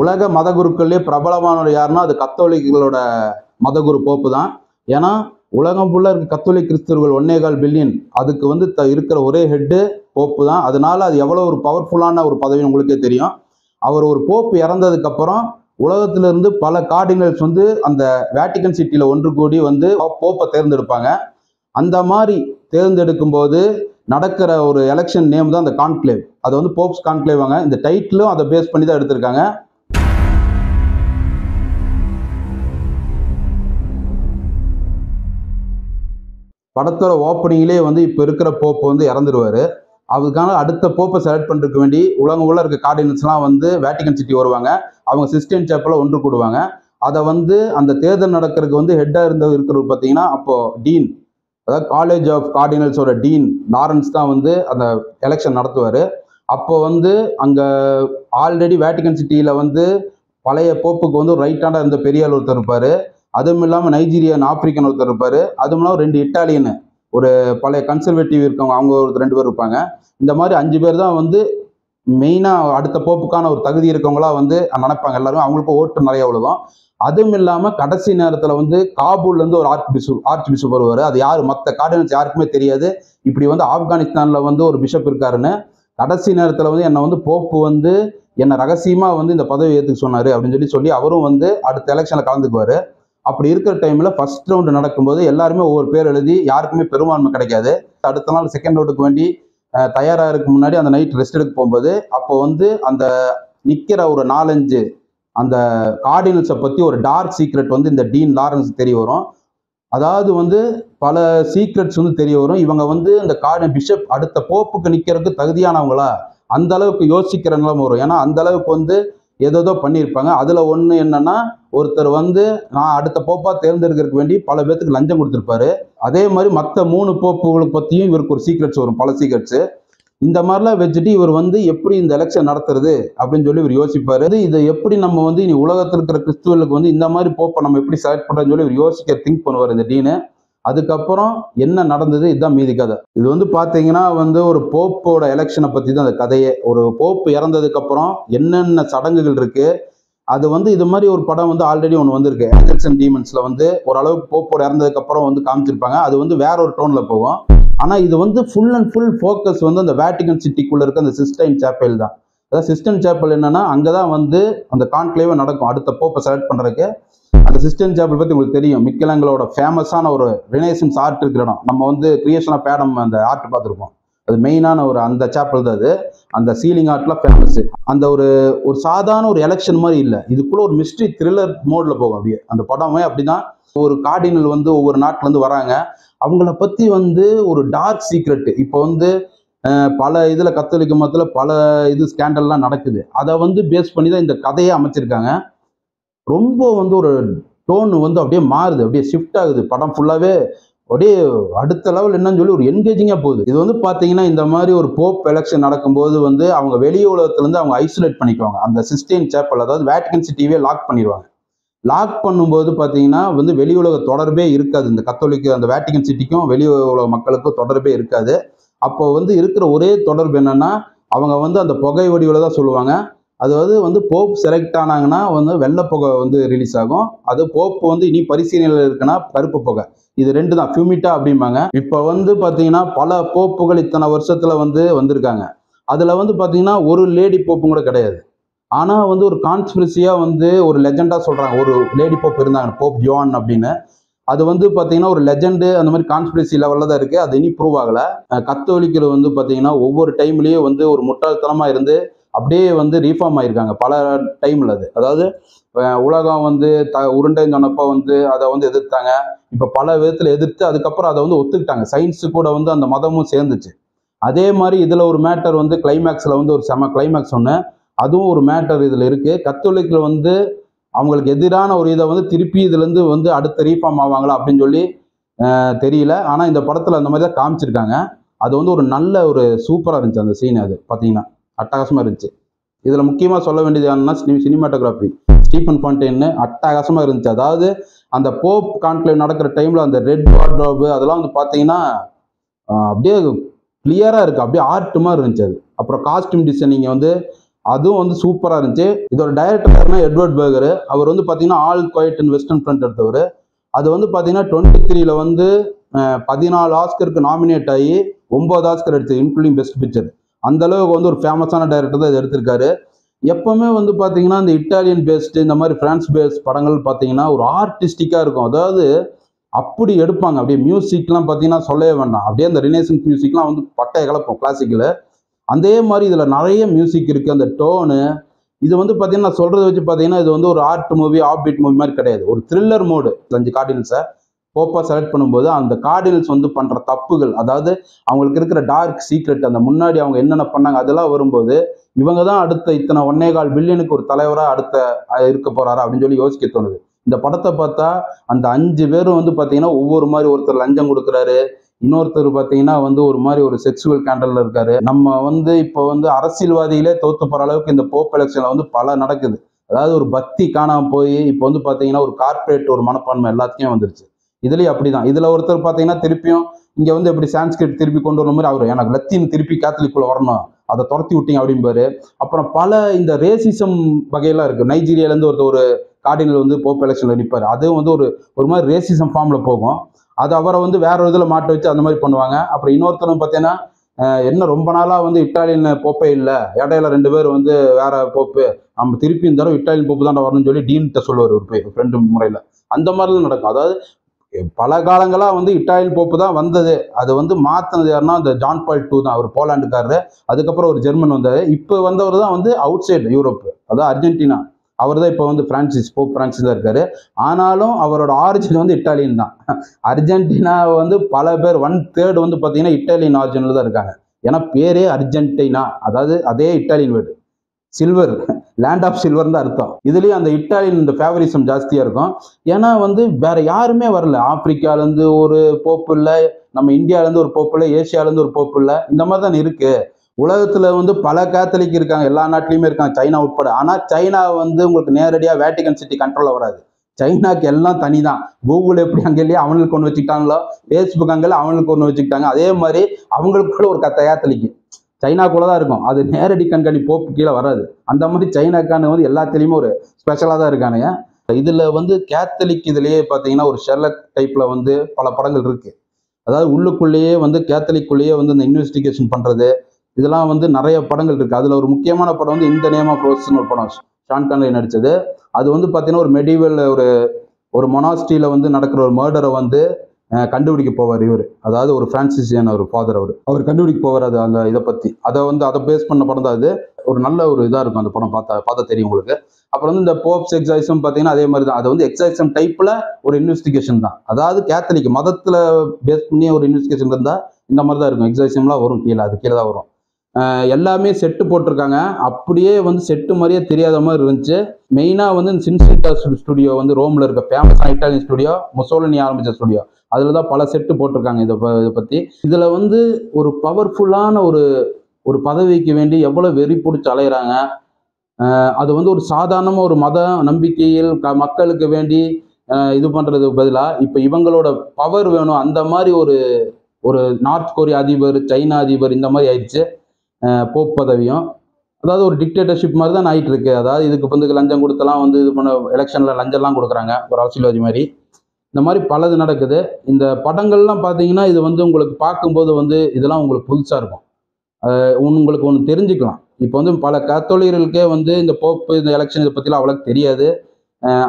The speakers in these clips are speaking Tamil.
உலக மதகுருக்கள்லேயே பிரபலமானவர் யாருன்னா அது கத்தோலிக்கர்களோட மதகுரு போப்பு தான். ஏன்னா உலகம் ஃபுல்லாக இருக்க கத்தோலிக் கிறிஸ்தவர்கள் 1.25 பில்லியன், அதுக்கு வந்து இருக்கிற ஒரே ஹெட்டு போப்பு தான். அதனால அது எவ்வளோ ஒரு பவர்ஃபுல்லான ஒரு பதவி உங்களுக்கே தெரியும். அவர் ஒரு போப்பு இறந்ததுக்கப்புறம் உலகத்திலிருந்து பல கார்டினல்ஸ் வந்து அந்த வேட்டிகன் சிட்டியில் ஒன்று கூடி வந்து போப்பை தேர்ந்தெடுப்பாங்க. அந்த மாதிரி தேர்ந்தெடுக்கும் போது நடக்கிற ஒரு எலெக்ஷன் நேம் தான் அந்த கான்க்ளேவ். அது வந்து போப்ஸ் கான்க்ளேவாங்க. இந்த டைட்டிலும் அதை பேஸ் பண்ணி தான் எடுத்திருக்காங்க. படத்தோட ஓப்பனிங்லேயே வந்து இப்போ இருக்கிற போப்பு வந்து இறந்துருவாரு. அதுக்கான அடுத்த போப்பை செலக்ட் பண்ணுறதுக்கு வேண்டி உலகம் உள்ள இருக்க கார்டினல்ஸ்லாம் வந்து வேட்டிகன் சிட்டி வருவாங்க. அவங்க சிஸ்டைன் சேப்பலில் ஒன்று கூடுவாங்க. அதை வந்து அந்த தேர்தல் நடக்கிறதுக்கு வந்து ஹெட்டாக இருக்கிறவர் பார்த்தீங்கன்னா அப்போ டீன், அதாவது காலேஜ் ஆஃப் கார்டினல்ஸோட டீன் லாரன்ஸ் தான் வந்து அந்த எலெக்ஷன் நடத்துவார். அப்போ வந்து அங்கே ஆல்ரெடி வேட்டிகன் சிட்டியில் வந்து பழைய போப்புக்கு வந்து ரைட்டான இருந்த பெரிய ஆள் ஒருத்தர் இருப்பார். அதுவும் இல்லாமல் நைஜீரியன் ஆப்பிரிக்கன் ஒருத்தர் இருப்பார். அதுவும் இல்லாமல் 2 இட்டாலியன் ஒரு பழைய கன்சர்வேட்டிவ் இருக்கவங்க, அவங்க ஒரு 2 பேர் இருப்பாங்க. இந்த மாதிரி 5 பேர் தான் வந்து மெயினாக அடுத்த போப்புக்கான ஒரு தகுதி இருக்கவங்களா வந்து நினைப்பாங்க எல்லாரும். அவங்களுக்கு ஓட்டு நிறைய விழுகும். அதுவும் இல்லாமல் கடைசி நேரத்தில் வந்து காபூல்லேருந்து ஒரு ஆர்ச் பிஷப் வருவார். அது யார், மற்ற கார்டினல்ஸ் யாருக்குமே தெரியாது இப்படி வந்து ஆப்கானிஸ்தானில் வந்து ஒரு பிஷப் இருக்காருன்னு. கடைசி நேரத்தில் வந்து என்னை வந்து போப்பு வந்து என்னை ரகசியமாக வந்து இந்த பதவி ஏற்றுக்க சொன்னார் அப்படின்னு சொல்லி அவரும் வந்து அடுத்த எலெக்ஷனில் கலந்துக்குவார். அப்படி இருக்கிற டைமில் ஃபர்ஸ்ட் ரவுண்டு நடக்கும்போது எல்லாருமே ஒவ்வொரு பேர் எழுதி யாருக்குமே பெரும்பான்மை கிடைக்காது. அடுத்த நாள் செகண்ட் ரவுண்டுக்கு வேண்டி தயாராக இருக்க முன்னாடி அந்த நைட் ரெஸ்ட் எடுக்க போகும்போது அப்போ வந்து அந்த நிற்கிற ஒரு 4-5 அந்த கார்டினல்ஸை பற்றி ஒரு டார்க் சீக்ரெட் வந்து இந்த டீன் லாரன்ஸ் தெரிய வரும். அதாவது வந்து பல சீக்ரெட்ஸ் வந்து தெரிய வரும். இவங்க வந்து இந்த பிஷப் அடுத்த போப்புக்கு நிற்கிறதுக்கு தகுதியானவங்களா அந்த அளவுக்கு யோசிக்கிற நிலைமை வரும். ஏன்னா அந்த அளவுக்கு வந்து ஏதோ பண்ணியிருப்பாங்க. அதில் ஒன்று என்னன்னா, ஒருத்தர் வந்து நான் அடுத்த போப்பா தேர்ந்தெடுக்கிறதுக்கு வேண்டி பல பேர்த்துக்கு லஞ்சம் கொடுத்துருப்பாரு. அதே மாதிரி மற்ற 3 போப்புகளை பற்றியும் இவருக்கு ஒரு சீக்ரெட்ஸ் வரும், பல சீக்ரெட்ஸு. இந்த மாதிரிலாம் வச்சுட்டு இவர் வந்து எப்படி இந்த எலெக்ஷன் நடத்துறது அப்படின்னு சொல்லி இவர் யோசிப்பாரு. இதை எப்படி நம்ம வந்து இனி உலகத்தில் இருக்கிற கிறிஸ்துவர்களுக்கு வந்து இந்த மாதிரி போப்பை நம்ம எப்படி செலக்ட் பண்ணுறதுன்னு சொல்லி இவர் யோசிக்க திங்க் பண்ணுவார் இந்த டீனு. அதுக்கப்புறம் என்ன நடந்தது, இதுதான் மீதி கதை. இது வந்து பார்த்தீங்கன்னா வந்து ஒரு போப்போட எலெக்ஷனை பற்றி தான் அந்த கதையே. ஒரு போப்பு இறந்ததுக்கப்புறம் என்னென்ன சடங்குகள் இருக்கு, அது வந்து இது மாதிரி ஒரு படம் வந்து ஆல்ரெடி ஒன்று வந்திருக்கு. ஏஞ்சல்ஸ் அண்ட் டீமன்ஸில் வந்து ஓரளவுக்கு போப்போட இறந்ததுக்கப்புறம் வந்து காமிச்சிருப்பாங்க. அது வந்து வேற ஒரு டோனில் போகும். ஆனால் இது வந்து ஃபுல் அண்ட் ஃபுல் ஃபோக்கஸ் வந்து அந்த வேட்டிகன் சிட்டிக்குள்ளே இருக்க அந்த சிஸ்டைன் சேப்பல் தான். அதாவது சிஸ்டைன் சேப்பல் என்னன்னா, அங்கே தான் வந்து அந்த கான்க்ளேவே நடக்கும் அடுத்த போப்பை செலக்ட் பண்ணுறதுக்கு. அந்த சிஸ்டைன் சேப்பல் பற்றி உங்களுக்கு தெரியும், மிக்கலாங்கலோட ஃபேமஸான ஒரு ரினேசன்ஸ் ஆர்ட் இருக்கிற இடம். நம்ம வந்து கிரியேஷன் ஆஃப் ஆடம் அந்த ஆர்ட் பார்த்துருப்போம். அது மெயினான ஒரு அந்த சேப்பல் தான் அது. அந்த சீலிங் ஆர்ட்லாம் ஃபேமஸ். அந்த ஒரு சாதாரண ஒரு எலெக்ஷன் மாதிரி இல்லை, இதுக்குள்ள ஒரு மிஸ்ட்ரி த்ரில்லர் மோட்ல போகும். அப்படியே அந்த படமே அப்படிதான். ஒரு கார்டினல் வந்து ஒவ்வொரு நாட்டிலேருந்து வராங்க. அவங்கள பற்றி வந்து ஒரு டார்க் சீக்ரெட் இப்போ வந்து பல இதில் கத்தோலிக்க மதத்தில் பல ஸ்கேண்டல்லாம் நடக்குது. அதை வந்து பேஸ் பண்ணி தான் இந்த கதையை அமைச்சிருக்காங்க. ரொம்ப வந்து ஒரு டோன் வந்து அப்படியே மாறுது, அப்படியே ஷிஃப்ட் ஆகுது. படம் ஃபுல்லாகவே அப்படியே அடுத்த லெவல் என்னன்னு சொல்லி ஒரு என்கேஜிங்காக போகுது. இது வந்து பார்த்தீங்கன்னா இந்த மாதிரி ஒரு போப் எலெக்ஷன் நடக்கும்போது வந்து அவங்க வெளி உலகத்துலேருந்து அவங்க ஐசோலேட் பண்ணிக்குவாங்க. அந்த சிஸ்டைன் சேப்பல், அதாவது வேட்டிகன் சிட்டியே லாக் பண்ணிடுவாங்க. லாக் பண்ணும்போது பார்த்தீங்கன்னா வந்து வெளி உலக தொடர்பே இருக்காது. இந்த கத்தோலிக்க அந்த வேட்டிகன் சிட்டிக்கும் வெளி உலக மக்களுக்கும் தொடர்பே இருக்காது. அப்போ வந்து இருக்கிற ஒரே தொடர்பு என்னன்னா, அவங்க வந்து அந்த புகை வடிவில் தான் சொல்லுவாங்க. அதாவது வந்து போப் செலக்ட் ஆனாங்கன்னா வந்து வெள்ளை புகை வந்து ரிலீஸ் ஆகும். அது போப் வந்து இனி பரிசீலனையில் இருக்குன்னா கருப்பு புகை. இது 2 தான், ஃபியூமிட்டா அப்படிம்பாங்க. இப்போ வந்து பார்த்தீங்கன்னா பல போப்புகள் இத்தனை வருஷத்துல வந்து வந்திருக்காங்க. அதில் வந்து பார்த்தீங்கன்னா ஒரு லேடி போப்பும் கூட கிடையாது. ஆனால் வந்து ஒரு கான்ஸ்பிரசியாக வந்து ஒரு லெஜெண்டாக சொல்கிறாங்க, ஒரு லேடி போப் இருந்தாங்க, போப் ஜோன் அப்படின்னு. அது வந்து பார்த்தீங்கன்னா ஒரு லெஜெண்டு அந்த மாதிரி கான்ஸ்பிரசி லெவலில் தான் இருக்குது. அது இனி ப்ரூவ் ஆகலை. கத்தோலிக்கர் வந்து பார்த்தீங்கன்னா ஒவ்வொரு டைம்லேயும் வந்து ஒரு முட்டாள்தனமாக இருந்து அப்படியே வந்து ரீஃபார்ம் ஆகியிருக்காங்க பல டைமில். அதாவது உலகம் வந்து உருண்டைன்னு சொன்னப்போ வந்து அதை வந்து எதிர்த்தாங்க. இப்போ பல விதத்தில் எதிர்த்து அதுக்கப்புறம் அதை வந்து ஒத்துக்கிட்டாங்க. சயின்ஸு கூட வந்து அந்த மதமும் சேர்ந்துச்சு. அதே மாதிரி இதில் ஒரு மேட்டர் வந்து கிளைமேக்ஸில் வந்து ஒரு செம கிளைமேக்ஸ் ஒன்று, அதுவும் ஒரு மேட்டர் இதில் இருக்குது. கத்தோலிக்கில் வந்து அவங்களுக்கு எதிரான ஒரு இதை வந்து திருப்பி இதுலேருந்து வந்து அடுத்த ரீஃபார்ம் ஆவாங்களா அப்படின்னு சொல்லி தெரியல. ஆனால் இந்த படத்தில் அந்த மாதிரி தான் காமிச்சிருக்காங்க. அது வந்து ஒரு நல்ல ஒரு சூப்பராக இருந்துச்சு அந்த சீன். அது பார்த்தீங்கன்னா அட்டகாசமாக இருந்துச்சு. இதில் முக்கியமாக சொல்ல வேண்டியது என்னன்னா சினிமாட்டோகிராஃபி. ஸ்டீஃபன் ஃபான்டைன் அட்டகாசமாக இருந்துச்சு. அதாவது அந்த போப் கான்க்ளேவ் நடக்கிற டைமில் அந்த ரெட் வார்ட்ரோப் அதெல்லாம் வந்து பார்த்தீங்கன்னா அப்படியே கிளியராக இருக்குது, அப்படியே ஆர்ட் மாதிரி இருந்துச்சு அது. அப்புறம் காஸ்டியூம் டிசைனிங் வந்து அதுவும் வந்து சூப்பராக இருந்துச்சு. இதோட டைரக்டர்னா எட்வர்ட் பர்கர். அவர் வந்து பார்த்தீங்கன்னா All Quiet in Western Front எடுத்தவர். அது வந்து பார்த்தீங்கன்னா 23ல் வந்து 14 ஆஸ்கருக்கு நாமினேட் ஆகி 9 ஆஸ்கர் எடுத்து இன்க்ளூடிங் பெஸ்ட் பிக்சர். அந்த அளவுக்கு வந்து ஒரு ஃபேமஸான டைரக்டர் தான் இது எடுத்திருக்காரு. எப்பவுமே வந்து பார்த்தீங்கன்னா இந்த இட்டாலியன் பேஸ்டு இந்த மாதிரி பிரான்ஸ் பேஸ்ட் படங்கள் பார்த்தீங்கன்னா ஒரு ஆர்டிஸ்டிக்காக இருக்கும். அதாவது அப்படி எடுப்பாங்க. அப்படியே மியூசிக்லாம் பார்த்தீங்கன்னா சொல்லவே வேண்டாம். அப்படியே அந்த ரினேசன்ஸ் மியூசிக்லாம் வந்து பட்டையை கலப்போம் கிளாசிக்கில். அதே மாதிரி இதில் நிறைய மியூசிக் இருக்குது. அந்த டோனு இது வந்து பார்த்தீங்கன்னா நான் சொல்கிறத வச்சு பார்த்தீங்கன்னா இது வந்து ஒரு art movie off beat movie மாதிரி கிடையாது. ஒரு த்ரில்லர் மோடு 5 கார்டினல்ஸை போப்பாக செலக்ட் பண்ணும்போது அந்த கார்டினல்ஸ் வந்து பண்ணுற தப்புகள், அதாவது அவங்களுக்கு இருக்கிற டார்க் சீக்ரெட், அந்த முன்னாடி அவங்க என்னென்ன பண்ணாங்க அதெல்லாம் வரும்போது இவங்க தான் அடுத்த இத்தனை 1.25 பில்லியனுக்கு ஒரு தலைவராக அடுத்த இருக்க போகிறாரா அப்படின்னு சொல்லி யோசிக்க தோணுது. இந்த படத்தை பார்த்தா அந்த 5 பேரும் வந்து பார்த்தீங்கன்னா ஒவ்வொரு மாதிரி, ஒருத்தர் லஞ்சம் கொடுக்குறாரு, இன்னொருத்தர் பார்த்தீங்கன்னா வந்து ஒரு மாதிரி ஒரு செக்ஸுவல் கேண்டல்ல இருக்காரு. நம்ம வந்து இப்போ வந்து அரசியல்வாதிகளே தோத்து போகிற அளவுக்கு இந்த போப் எலெக்ஷன்ல வந்து பல நடக்குது. அதாவது ஒரு பக்தி காணாமல் போய் இப்போ வந்து பார்த்தீங்கன்னா ஒரு கார்பரேட் ஒரு மனப்பான்மை எல்லாத்தையும் வந்துருச்சு. இதுலேயும் அப்படிதான். இதில் ஒருத்தர் பார்த்தீங்கன்னா திருப்பியும் இங்கே வந்து எப்படி சான்ஸ்கிரிட் திருப்பி கொண்டு வர மாதிரி அவர் எனக்கு லத்தீன் திருப்பி கேத்தலிக்குள்ள வரணும், அதை துரத்தி விட்டீங்க அப்படிம்பாரு. அப்புறம் பல இந்த ரேசிசம் வகையெல்லாம் இருக்கு. நைஜீரியாலேருந்து ஒரு கார்டினல் வந்து போப் எலெக்ஷன்ல நிற்பாரு. அதுவும் வந்து ஒரு மாதிரி ரேசிசம் ஃபார்ம்ல போகும். அது அவரை வந்து வேற ஒரு இதில் மாட்ட வச்சு அந்த மாதிரி பண்ணுவாங்க. அப்புறம் இன்னொருத்தரும் பார்த்தீங்கன்னா என்ன ரொம்ப நாளாக வந்து இட்டாலியன் போப்பே இல்லை, இடையில 2 பேர் வந்து வேற போப்பு, நம்ம திருப்பி இந்த தடவை இட்டாலியன் போப்பு தான் வரணும்னு சொல்லி டீன்கிட்ட சொல்லுவார் ஒரு ஃப்ரெண்டு முறையில். அந்த மாதிரிலாம் நடக்கும். அதாவது பல காலங்களாக வந்து இட்டாலியன் போப்பு தான் வந்தது. அது வந்து மாற்றினது யாருன்னா அந்த ஜான் பால் II தான். அவர் போலாண்டுக்காரரு. அதுக்கப்புறம் ஒரு ஜெர்மன் வந்தார். இப்போ வந்தவர் தான் வந்து அவுட் சைடு யூரோப்பு, அதாவது அர்ஜென்டினா. அவர் தான் இப்போ வந்து போப் பிரான்சிஸ் தான் இருக்காரு. ஆனாலும் அவரோட ஆரிஜின் வந்து இட்டாலியன் தான். அர்ஜென்டினா வந்து பல பேர் 1/3 வந்து பார்த்தீங்கன்னா இட்டாலியன் ஆரிஜினில் தான் இருக்காங்க. ஏன்னா பேரே அர்ஜென்டினா, அதாவது அதே Italian word silver, land of silver தான் அர்த்தம். இதுலேயும் அந்த இட்டாலியன் இந்த ஃபேவரிசம் ஜாஸ்தியாக இருக்கும். ஏன்னா வந்து வேற யாருமே வரல. ஆப்பிரிக்காலேருந்து ஒரு போப்பு இல்லை, நம்ம இந்தியாவிலேருந்து ஒரு போப்பு இல்லை, ஏசியாவிலேருந்து ஒரு போப்பு இல்லை, இந்த மாதிரி தான் இருக்கு. உலகத்துல வந்து பல கேத்தலிக் இருக்காங்க, எல்லா நாட்டிலையுமே இருக்காங்க, சைனா உட்பட. ஆனா சைனா வந்து உங்களுக்கு நேரடியாக வேட்டிகன் சிட்டி கண்ட்ரோல்ல வராது. சைனாக்கு எல்லாம் தனிதான். கூகுள் எப்படி அங்கே இல்லையா அவங்களுக்கு ஒன்று வச்சுக்கிட்டாங்களோ, ஃபேஸ்புக் அங்கே அவங்களுக்கு ஒன்று வச்சுக்கிட்டாங்க. அதே மாதிரி அவங்களுக்குள்ள ஒரு கேத்தலிக்கு சைனாக்குள்ள தான் இருக்கும். அது நேரடி கண்காணி போப்பு கீழே வராது. அந்த மாதிரி சைனாக்கான வந்து எல்லாத்துலேயுமே ஒரு ஸ்பெஷலாக தான் இருக்கானுங்க. இதுல வந்து கேத்தலிக் இதுலயே பார்த்தீங்கன்னா ஒரு ஷெர்லக் டைப்ல வந்து பல படங்கள் இருக்கு. அதாவது உள்ளுக்குள்ளேயே வந்து கேத்தலிக்குள்ளேயே வந்து இந்த இன்வெஸ்டிகேஷன் பண்றது, இதெல்லாம் வந்து நிறைய படங்கள் இருக்கு. அதுல ஒரு முக்கியமான படம் வந்து இந்த நேம் ஆஃப் ரோஸ்னு ஒரு படம், ஷான் கான்லி நடிச்சது. அது வந்து பார்த்தீங்கன்னா ஒரு மெடிவல் ஒரு மொனாஸ்ட்ரியில வந்து நடக்கிற ஒரு மர்டரை வந்து கண்டுபிடிக்க போவார் இவர். அதாவது ஒரு பிரான்சிசியன் ஒரு ஃபாதர், அவர் கண்டுபிடிக்க போவார். அது அந்த இதை பத்தி அதை பேஸ் பண்ண படம் தான் அது. ஒரு நல்ல ஒரு இதாக இருக்கும் அந்த படம், பார்த்தா தெரியும் உங்களுக்கு. அப்புறம் வந்து இந்த போப்ஸ் எக்ஸைசம் பார்த்தீங்கன்னா அதே மாதிரி தான். அது வந்து எக்ஸைசம் டைப்ல ஒரு இன்வெஸ்டிகேஷன் தான். அதாவது கேத்தலிக் மதத்துல பேஸ் பண்ணி ஒரு இன்வெஸ்டிகேஷன் இருந்தா இந்த மாதிரி தான் இருக்கும். எக்ஸைசம்லாம் வரும் கீழே, அது கீழே தான் வரும். எல்லாமே செட்டு போட்டிருக்காங்க. அப்படியே வந்து செட்டு மாதிரியே தெரியாத மாதிரி இருந்துச்சு. மெயினாக வந்து இந்த சின்சிட்டா ஸ்டுடியோ வந்து ரோமில் இருக்க ஃபேமஸான இட்டாலியன் ஸ்டுடியோ, முசோலினி ஆரம்பித்த ஸ்டுடியோ, அதில் தான் பல செட்டு போட்டிருக்காங்க இதை பற்றி. இதில் வந்து ஒரு பவர்ஃபுல்லான ஒரு பதவிக்கு வேண்டி எவ்வளோ வெறி பிடிச்சி அலையிறாங்க. அது வந்து ஒரு சாதாரணமாக ஒரு மத நம்பிக்கையில் மக்களுக்கு வேண்டி இது பண்ணுறதுக்கு பதிலாக இப்போ இவங்களோட பவர் வேணும். அந்த மாதிரி ஒரு நார்த் கொரியா அதிபர், சைனா அதிபர், இந்த மாதிரி ஆயிடுச்சு போப் பதவியும். அதாவது ஒரு டிக்டேட்டர்ஷிப் மாதிரி தான் ஆகிட்டு இருக்கு. அதாவது இதுக்கு வந்து லஞ்சம் கொடுத்தலாம் வந்து இது பண்ண எலெக்ஷனில் லஞ்சம்லாம் கொடுக்குறாங்க ஒரு அரசியல்வாதி மாதிரி. இந்த மாதிரி பலது நடக்குது. இந்த படங்கள்லாம் பார்த்தீங்கன்னா இது வந்து உங்களுக்கு பார்க்கும்போது வந்து இதெல்லாம் உங்களுக்கு புதுசாக இருக்கும். உங்களுக்கு ஒன்று தெரிஞ்சுக்கலாம். இப்போ வந்து பல கத்தோலிகர்களுக்கே வந்து இந்த போப்பு இந்த எலெக்ஷன் இதை பற்றிலாம் அவ்வளோக்கு தெரியாது.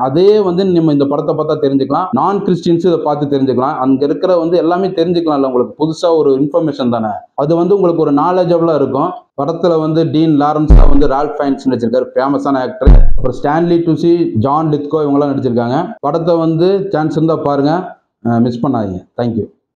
அதே வந்து நம்ம இந்த படத்தை பார்த்தா தெரிஞ்சுக்கலாம். நான் கிறிஸ்டின்ஸும் இதை பார்த்து தெரிஞ்சுக்கலாம். அங்கே இருக்கிற வந்து எல்லாமே தெரிஞ்சுக்கலாம்ல. உங்களுக்கு புதுசாக ஒரு இன்ஃபர்மேஷன் தானே, அது வந்து உங்களுக்கு ஒரு நாலேஜபிளாக இருக்கும். படத்தில் வந்து டீன் லாரன்ஸா வந்து ரால்ஃப் ஃபைன்ஸ் நடிச்சிருக்காரு, ஃபேமஸான ஆக்டர். அப்புறம் ஸ்டான்லி டுசி, ஜான் லித்கோ இவங்கெல்லாம் நடிச்சிருக்காங்க. படத்தை வந்து சான்ஸ் இருந்தால் பாருங்கள், மிஸ் பண்ணாதீங்க. தேங்க்யூ.